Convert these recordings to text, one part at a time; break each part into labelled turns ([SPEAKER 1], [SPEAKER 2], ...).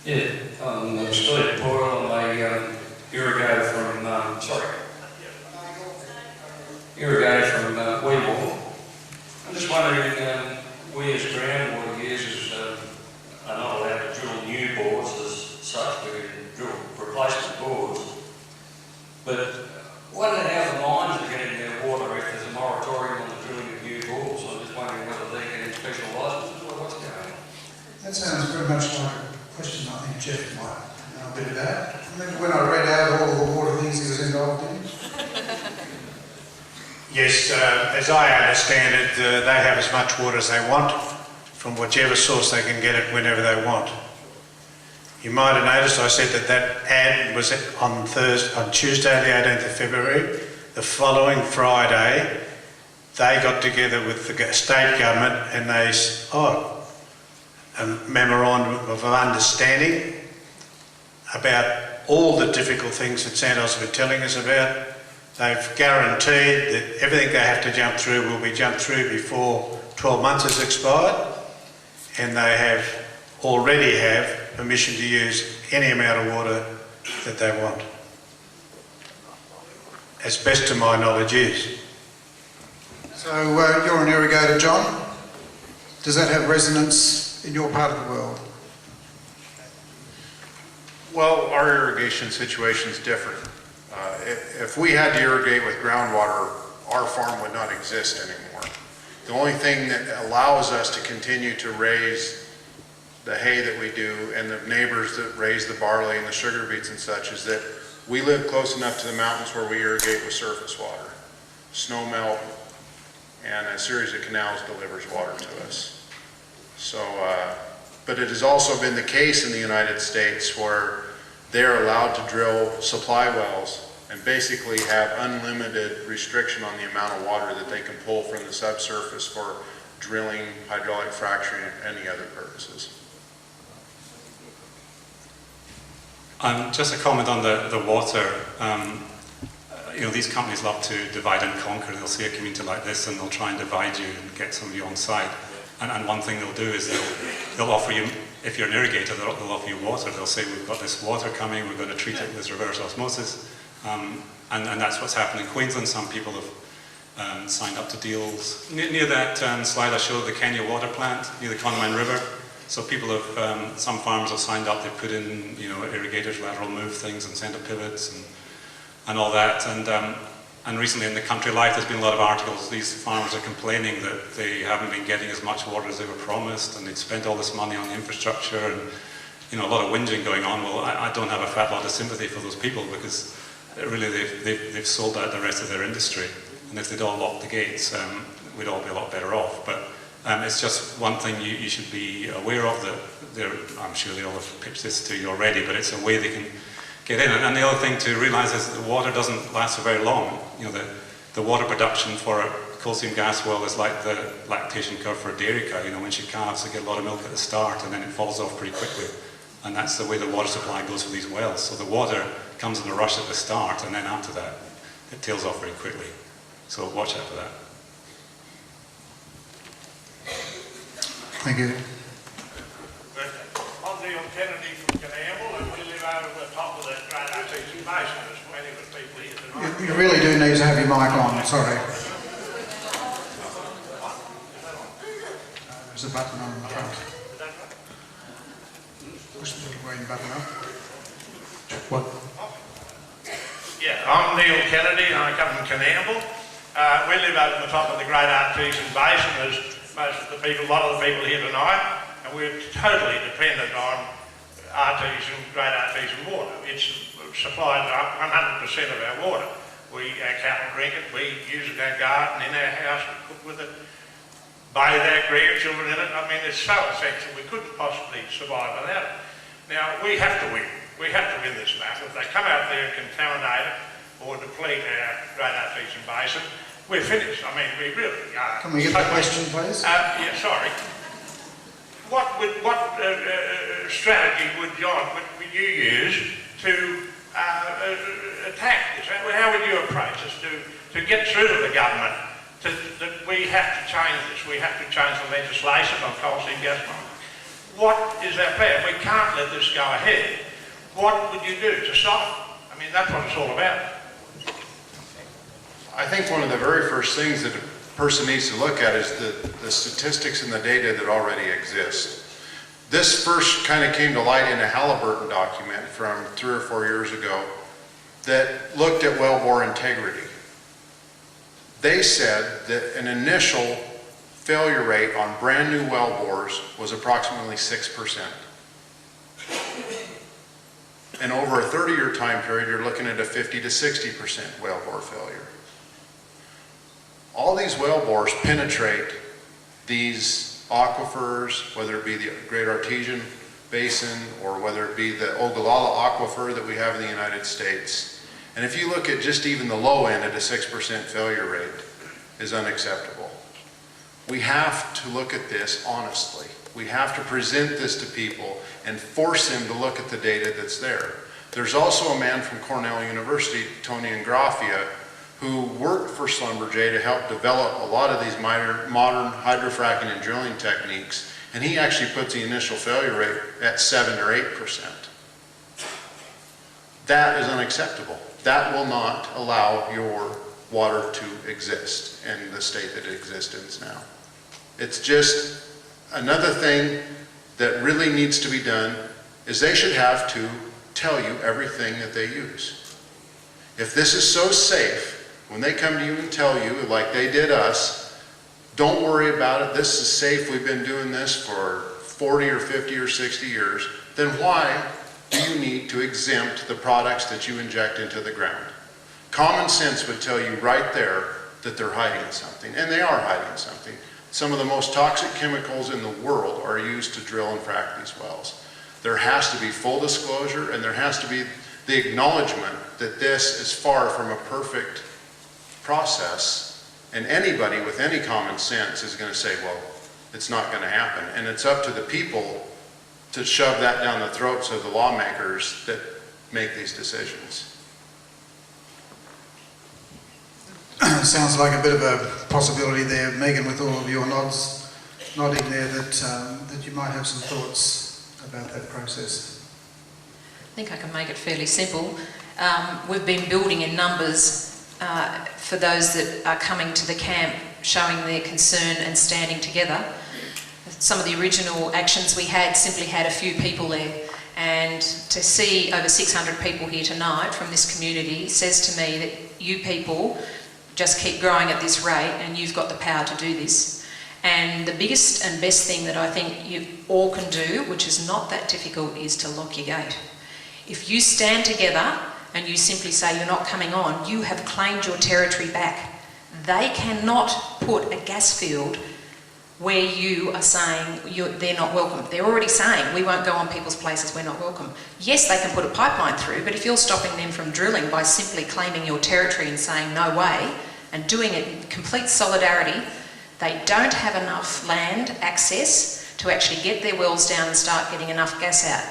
[SPEAKER 1] Yeah, Steve Boyle, I'm a irrigator from Weevil. I'm just wondering, we as groundwater users are not allowed to drill new bores as such, we can drill replacement bores. But wonder how the mines are getting their water if there's a moratorium on the drilling of new bores. I'm just wondering whether they're getting special licenses or what's going on.
[SPEAKER 2] That sounds very much like a question I think Jeff might know a bit about. I remember when I read out all the water things he was involved in.
[SPEAKER 3] Yes, as I understand it, they have as much water as they want from whichever source they can get it whenever they want. You might have noticed I said that ad was on Tuesday, the 18th of February. The following Friday, they got together with the state government and they a memorandum of understanding about all the difficult things that Santos have been telling us about. They've guaranteed that everything they have to jump through will be jumped through before 12 months has expired, and they already have permission to use any amount of water that they want, as best to my knowledge is.
[SPEAKER 2] So you're an irrigator, John. Does that have resonance in your part of the world?
[SPEAKER 4] Well, our irrigation situation is different. If we had to irrigate with groundwater, our farm would not exist anymore. The only thing that allows us to continue to raise the hay that we do and the neighbors that raise the barley and the sugar beets and such is that we live close enough to the mountains where we irrigate with surface water. Snow melt and a series of canals delivers water to us. So, but it has also been the case in the United States where they're allowed to drill supply wells and basically have unlimited restriction on the amount of water that they can pull from the subsurface for drilling, hydraulic fracturing, and any other purposes.
[SPEAKER 5] Just a comment on the water. These companies love to divide and conquer. They'll see a community like this and they'll try and divide you and get some of you on side. And one thing they'll do is they'll offer you, if you're an irrigator, they'll offer you water. They'll say, we've got this water coming, we're going to treat it with reverse osmosis. And that's what's happened in Queensland. Some people have signed up to deals. Near that slide I showed, the Kenya water plant, near the Connemara River. So people have, some farms have signed up, they put in, irrigators, lateral move things and center pivots and all that. And recently in the Country Life, there's been a lot of articles. These farmers are complaining that they haven't been getting as much water as they were promised, and they'd spent all this money on the infrastructure, and a lot of whinging going on. Well, I don't have a fat lot of sympathy for those people because really they've sold out the rest of their industry, and if they'd all locked the gates, we'd all be a lot better off. But it's just one thing you should be aware of. That I'm sure they all have pitched this to you already, but it's a way they can get in. And the other thing to realise is that the water doesn't last for very long. The water production for a coal seam gas well is like the lactation curve for a dairy cow. When she calves, they get a lot of milk at the start and then it falls off pretty quickly. And that's the way the water supply goes for these wells. So the water comes in a rush at the start, and then after that, it tails off very quickly. So watch out for that.
[SPEAKER 2] Thank you.
[SPEAKER 6] I'm Neil Kennedy from Canamble, and we live over the top of that great artesian basin. There's plenty of people here tonight.
[SPEAKER 2] You really do need to have your mic on, sorry. There's a button on the front. Push the little green button up. What?
[SPEAKER 6] Yeah, I'm Neil Kennedy, and I come from Canamble. We live over the top of the great artesian basin, as most of the people, a lot of the people here tonight, and we're totally dependent on great artesian water. It's supplied 100% of our water. Our cattle drink it, we use it in our garden, in our house, we cook with it, bathe our grandchildren in it. I mean, it's so essential, we couldn't possibly survive without it. Now, we have to win. We have to win this battle. If they come out there and contaminate it or deplete our great artesian basin, we're finished. I mean, we really are.
[SPEAKER 2] Can we get the question, please?
[SPEAKER 6] Yeah, sorry. What strategy would you use to attack this? How would you approach this to get through to the government that we have to change this? We have to change the legislation on coal seam gas mining. what is our plan? We can't let this go ahead. What would you do to stop it? I mean, that's what it's all about.
[SPEAKER 4] I think one of the very first things that a person needs to look at is the statistics and the data that already exist. This first kind of came to light in a Halliburton document from 3 or 4 years ago that looked at wellbore integrity. They said that an initial failure rate on brand new wellbores was approximately 6%. And over a 30-year time period, you're looking at a 50 to 60% wellbore failure. All these wellbores penetrate these aquifers, whether it be the Great Artesian Basin or whether it be the Ogallala Aquifer that we have in the United States. And if you look at just even the low end at a 6% failure rate is unacceptable. We have to look at this honestly. We have to present this to people and force them to look at the data that's there. There's also a man from Cornell University, Tony Ingraffia, who worked for Schlumberger to help develop a lot of these modern hydrofracking and drilling techniques, and he actually puts the initial failure rate at 7 or 8%. That is unacceptable. That will not allow your water to exist in the state that it exists in now. It's just another thing that really needs to be done is they should have to tell you everything that they use. If this is so safe, when they come to you and tell you, like they did us, don't worry about it, this is safe, we've been doing this for 40 or 50 or 60 years, then why do you need to exempt the products that you inject into the ground? Common sense would tell you right there that they're hiding something, and they are hiding something. Some of the most toxic chemicals in the world are used to drill and frack these wells. There has to be full disclosure, and there has to be the acknowledgement that this is far from a perfect process, and anybody with any common sense is going to say, well, it's not going to happen. And it's up to the people to shove that down the throats of the lawmakers that make these decisions.
[SPEAKER 2] Sounds like a bit of a possibility there, Megan, with all of your nodding there, that you might have some thoughts about that process.
[SPEAKER 7] I think I can make it fairly simple. We've been building in numbers for those that are coming to the camp, showing their concern and standing together. Some of the original actions we had simply had a few people there, and to see over 600 people here tonight from this community says to me that you people just keep growing at this rate and you've got the power to do this. And the biggest and best thing that I think you all can do, which is not that difficult, is to lock your gate. If you stand together and you simply say you're not coming on, you have claimed your territory back. They cannot put a gas field where you are saying they're not welcome. They're already saying we won't go on people's places, we're not welcome. Yes, they can put a pipeline through, but if you're stopping them from drilling by simply claiming your territory and saying no way, and doing it in complete solidarity, they don't have enough land access to actually get their wells down and start getting enough gas out.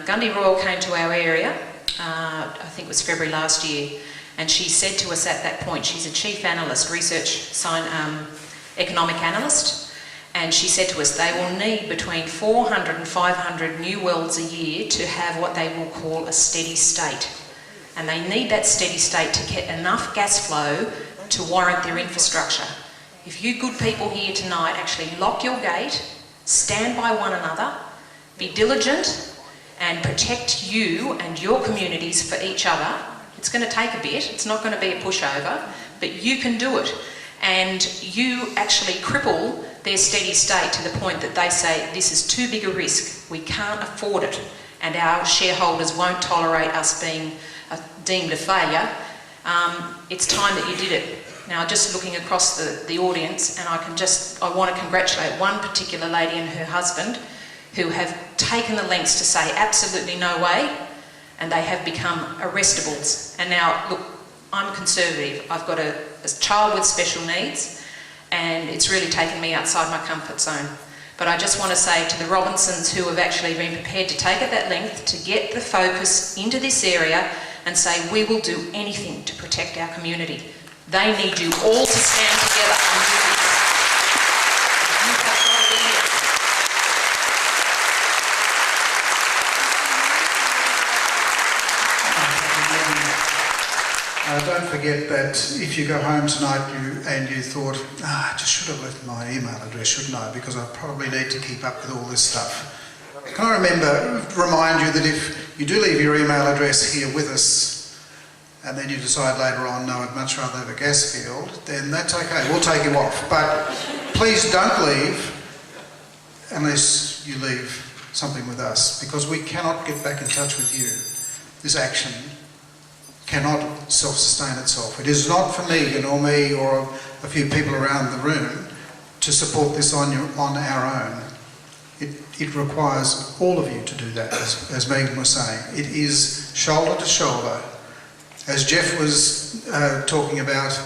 [SPEAKER 7] Gundy Royal came to our area, I think it was February last year, and she said to us at that point, she's a chief analyst, economic analyst, and she said to us they will need between 400 and 500 new wells a year to have what they will call a steady state. And they need that steady state to get enough gas flow to warrant their infrastructure. If you good people here tonight actually lock your gate, stand by one another, be diligent and protect you and your communities for each other, it's going to take a bit, it's not going to be a pushover, but you can do it. And you actually cripple their steady state to the point that they say this is too big a risk, we can't afford it, and our shareholders won't tolerate us being deemed a failure. It's time that you did it. Now, just looking across the audience, and I want to congratulate one particular lady and her husband who have taken the lengths to say absolutely no way, and they have become arrestables. And now, look, I'm conservative. I've got a child with special needs, and it's really taken me outside my comfort zone. But I just want to say to the Robinsons who have actually been prepared to take it that length to get the focus into this area and say we will do anything to protect our community. They need you all to stand together and do this. You have got to be here.
[SPEAKER 2] forget that if you go home tonight and you thought, I just should have left my email address, shouldn't I? Because I probably need to keep up with all this stuff. Can I remind you that if you do leave your email address here with us and then you decide later on, no, I'd much rather have a gas field, then that's okay, we'll take you off. But please don't leave unless you leave something with us, because we cannot get back in touch with you. This action cannot self-sustain itself. It is not for Megan or me or a few people around the room to support this on our own. It requires all of you to do that, as Megan was saying. It is shoulder to shoulder. As Jeff was talking about,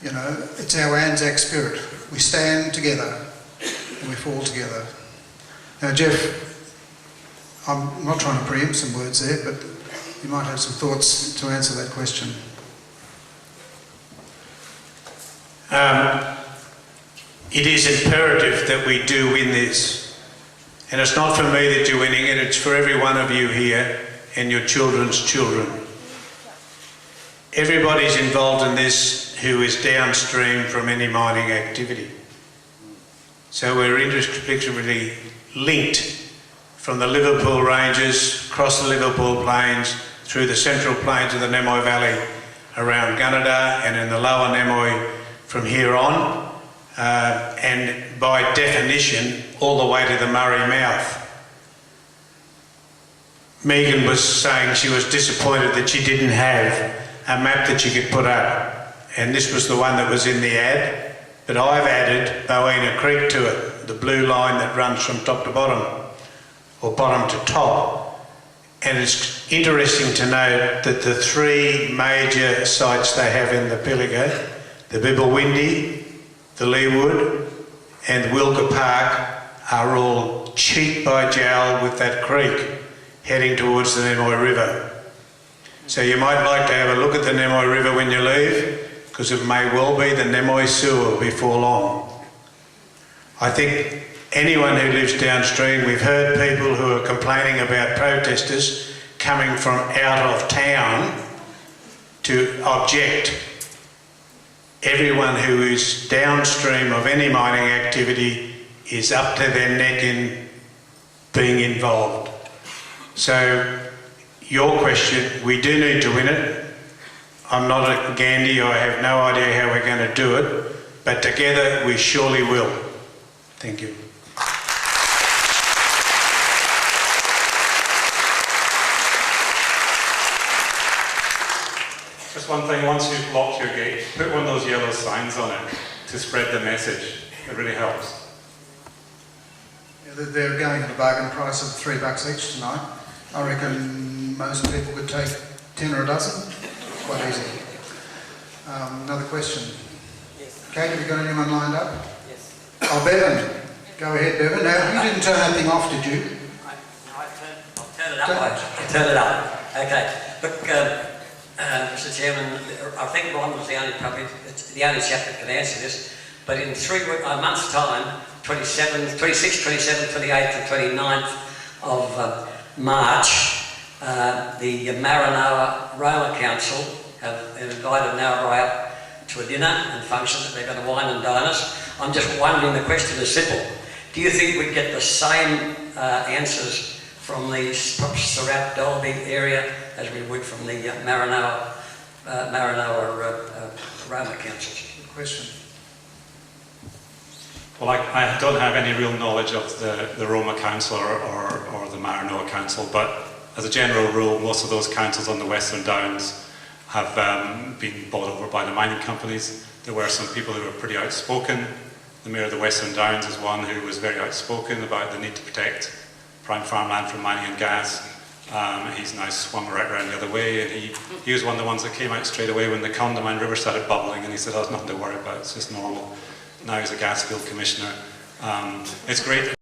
[SPEAKER 2] you know, it's our Anzac spirit. We stand together and we fall together. Now, Jeff, I'm not trying to preempt some words there, but you might have some thoughts to answer that question.
[SPEAKER 3] It is imperative that we do win this. And it's not for me that you're winning it, it's for every one of you here and your children's children. Everybody's involved in this who is downstream from any mining activity. So we're inextricably linked from the Liverpool Ranges, across the Liverpool Plains, through the central plains of the Nemoy Valley, around Gunnedah and in the lower Nemoy from here on, and by definition, all the way to the Murray mouth. Megan was saying she was disappointed that she didn't have a map that she could put up, and this was the one that was in the ad, but I've added Bowena Creek to it, the blue line that runs from top to bottom, or bottom to top. And it's interesting to note that the three major sites they have in the Pilliga, the Bibblewindi, the Leewood and Wilka Park, are all cheek by jowl with that creek heading towards the Nemoy River. So you might like to have a look at the Nemoy River when you leave, because it may well be the Nemoy sewer before long. I think anyone who lives downstream, we've heard people who are complaining about protesters coming from out of town to object. Everyone who is downstream of any mining activity is up to their neck in being involved. So your question, we do need to win it. I'm not a Gandhi, I have no idea how we're going to do it, but together we surely will. Thank you.
[SPEAKER 5] Just one thing, once you've blocked your gate, put one of those yellow signs on it to spread the message. It really helps.
[SPEAKER 2] Yeah, they're going at a bargain price of $3 each tonight. I reckon most people could take 10 or a dozen. Quite easy. Another question.
[SPEAKER 8] Yes.
[SPEAKER 2] Kate, have you got anyone lined up?
[SPEAKER 8] Yes.
[SPEAKER 2] Oh, Bevan. Go ahead, Bevan. Now, you didn't turn that thing off, did you?
[SPEAKER 8] I'll turn it up. I turn it up. Okay. Look, Mr. Chairman, I think Ron was the only chap that can answer this, but in a month's time, 26, 27, 28th and 29th of March, the Maranoa Roma Council have invited Narrabri up to a dinner and function that they're going to wine and dine us. I'm just wondering, the question is simple. Do you think we'd get the same answers from the Surratt Dolby area as we would from the Maranoa Roma councils?
[SPEAKER 2] Good question.
[SPEAKER 5] Well, I don't have any real knowledge of the Roma Council or the Maranoa Council, but as a general rule, most of those councils on the Western Downs have been bought over by the mining companies. There were some people who were pretty outspoken. The Mayor of the Western Downs is one who was very outspoken about the need to protect prime farmland from mining and gas. He's now swung right around the other way, and he was one of the ones that came out straight away when the Condamine River started bubbling, and he said, oh, there's nothing to worry about, it's just normal. Now he's a gas field commissioner. It's great